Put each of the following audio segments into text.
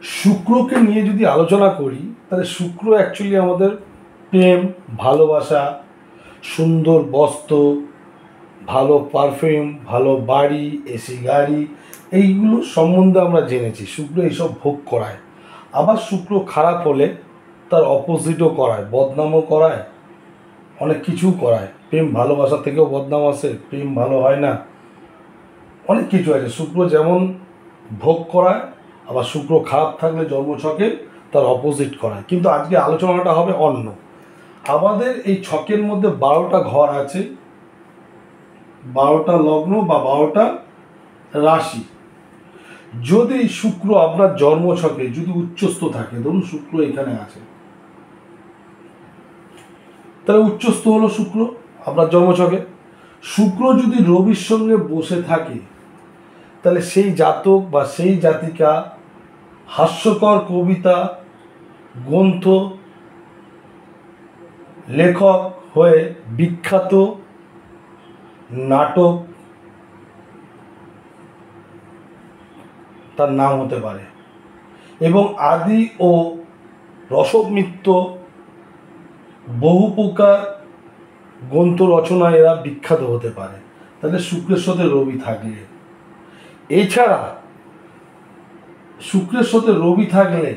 শুক্রকে নিয়ে যদি আলোচনা করি তাহলে শুক্র অ্যাকচুয়ালি আমাদের প্রেম, ভালোবাসা, সুন্দর বস্ত্র, ভালো পারফিউম, ভালো বাড়ি, এসি গাড়ি, এইগুলো সম্বন্ধে আমরা জেনেছি। শুক্র এইসব ভোগ করায়। আবার শুক্র খারাপ হলে তার অপোজিটও করায়, বদনামও করায়, অনেক কিছু করায়। প্রেম ভালোবাসা থেকেও বদনাম আসে, প্রেম ভালো হয় না, অনেক কিছু আছে। শুক্র যেমন ভোগ করায়, আবার শুক্র খারাপ থাকলে জন্মছকে তার অপোজিট করায়। কিন্তু আজকে আলোচনাটা হবে অন্য। আমাদের এই ছকের মধ্যে 12টা ঘর আছে, 12টা লগ্ন বা 12টা রাশি। যদি শুক্র আপনার জন্মছকে যদি উচ্চস্থ থাকে, ধরুন শুক্র এখানে আছে, তাহলে উচ্চস্থ হলো শুক্র আপনার জন্মছকে। শুক্র যদি রবির সঙ্গে বসে থাকে তাহলে সেই জাতক বা সেই জাতিকা হাস্যকর কবিতা, গ্রন্থ লেখক হয়ে বিখ্যাত, নাটক তার নাম হতে পারে, এবং আদি ও রসমিত্র বহু প্রকার গ্রন্থ রচনায় এরা বিখ্যাত হতে পারে। তাহলে শুক্রের সাথে রবি থাকলে, এছাড়া শুক্রের সাথে রবি থাকলে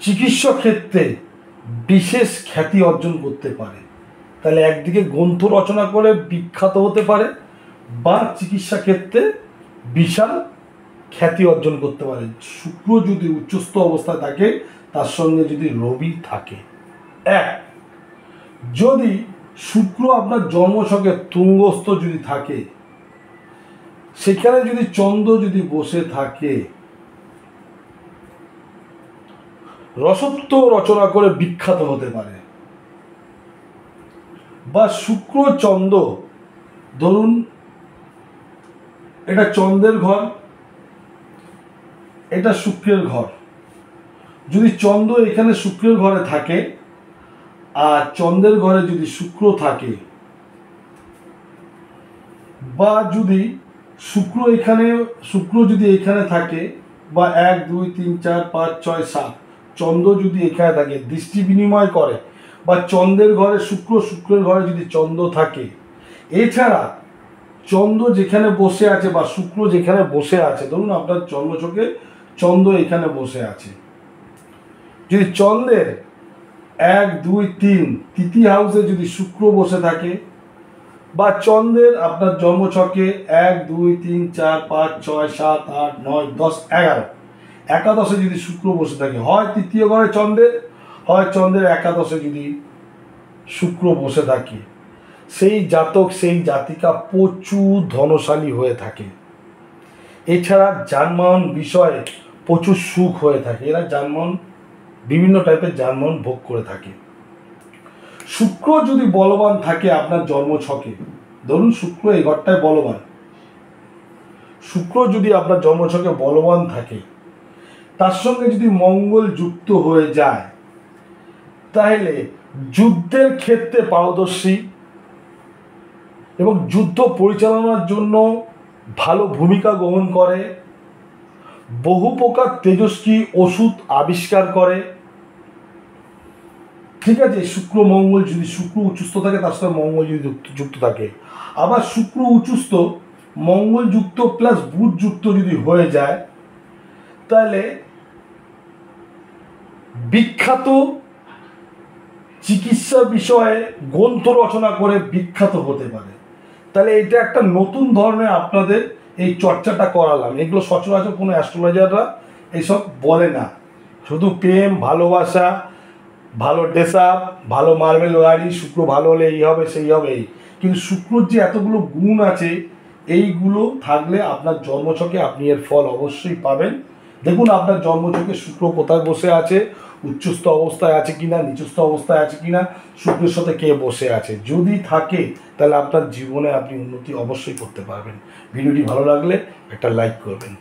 চিকিৎসা ক্ষেত্রে বিশেষ খ্যাতি অর্জন করতে পারে। তাহলে একদিকে গ্রন্থ রচনা করে বিখ্যাত হতে পারে, বা চিকিৎসা ক্ষেত্রে বিশাল খ্যাতি অর্জন করতে পারে। শুক্র যদি উচ্চস্থ অবস্থায় থাকে, তার সঙ্গে যদি রবি থাকে। এক, যদি শুক্র আপনার জন্মছকে তুঙ্গস্থ যদি থাকে, সেখানে যদি চন্দ্র যদি বসে থাকে, রসত্ব রচনা করে বিখ্যাত হতে পারে। বা শুক্র চন্দ্র, ধরুন এটা চন্দ্রের ঘর, এটা শুক্রের ঘর। যদি চন্দ্র এখানে শুক্রের ঘরে থাকে আর চন্দ্রের ঘরে যদি শুক্র থাকে, বা যদি শুক্র যদি এখানে থাকে, বা 1 2 3 4 5 6 7 চন্দ্র যদি এখানে থাকে, দৃষ্টি বিনিময় করে, বা চন্দ্রের ঘরে শুক্রের ঘরে যদি চন্দ্র থাকে, এছাড়া চন্দ্র যেখানে বসে আছে বা শুক্র যেখানে বসে আছে, ধরুন আপনার জন্মছকে চন্দ্র এখানে বসে আছে, যদি চন্দ্রের 1 2 3 তৃতীয় হাউসে যদি শুক্র বসে থাকে, বা চন্দ্রের আপনার জন্মছকে 1 2 3 4 5 6 7 8 9 10 11 একাদশে যদি শুক্র বসে থাকে, হয় তৃতীয় ঘরে চন্দ্রের, হয় চন্দ্রের একাদশে যদি শুক্র বসে থাকে, সেই জাতক সেই জাতিকা প্রচুর ধনশালী হয়ে থাকে। এছাড়া যানবাহন বিষয়ে প্রচুর সুখ হয়ে থাকে, এরা যানবাহন বিভিন্ন টাইপের যানবাহন ভোগ করে থাকে। শুক্র যদি বলবান থাকে আপনার জন্মছকে, ধরুন শুক্র এই ঘরটায় বলবান, শুক্র যদি আপনার জন্মছকে বলবান থাকে, তার সঙ্গে যদি মঙ্গল যুক্ত হয়ে যায়, তাহলে যুদ্ধের ক্ষেত্রে পারদর্শী এবং যুদ্ধ পরিচালনার জন্য ভালো ভূমিকা গ্রহণ করে, বহু প্রকার তেজস্বী ওষুধ আবিষ্কার করে। ঠিক আছে, শুক্র মঙ্গল, যদি শুক্র উচ্চস্থ থাকে তার সাথে মঙ্গল যদি যুক্ত থাকে, আবার শুক্র উচ্চস্থ মঙ্গল যুক্ত প্লাস বুধ যুক্ত যদি হয়ে যায়, তাহলে বিখ্যাত চিকিৎসা বিষয়ে গ্রন্থ রচনা করে বিখ্যাত হতে পারে। তাহলে এটা একটা নতুন ধরনের আপনাদের এই চর্চাটা করালাম। এগুলো সচরাচর কোনো অ্যাস্ট্রোলজাররা এইসব বলে না। শুধু প্রেম, ভালোবাসা, ভালো ড্রেস আপ, ভালো মার্বেল গাড়ি, শুক্র ভালো হলে এই হবে সেই হবে, এই। কিন্তু শুক্রর যে এতগুলো গুণ আছে, এইগুলো থাকলে আপনার জন্মছকে আপনি এর ফল অবশ্যই পাবেন। দেখুন আপনার জন্মছকে শুক্র কোথায় বসে আছে, উচ্চস্থ অবস্থায় আছে কিনা, নিচস্থ অবস্থায় আছে কিনা, শুক্রের সাথে কে বসে আছে। যদি থাকে তাহলে আপনার জীবনে আপনি উন্নতি অবশ্যই করতে পারবেন। ভিডিওটি ভালো লাগলে একটা লাইক করবেন।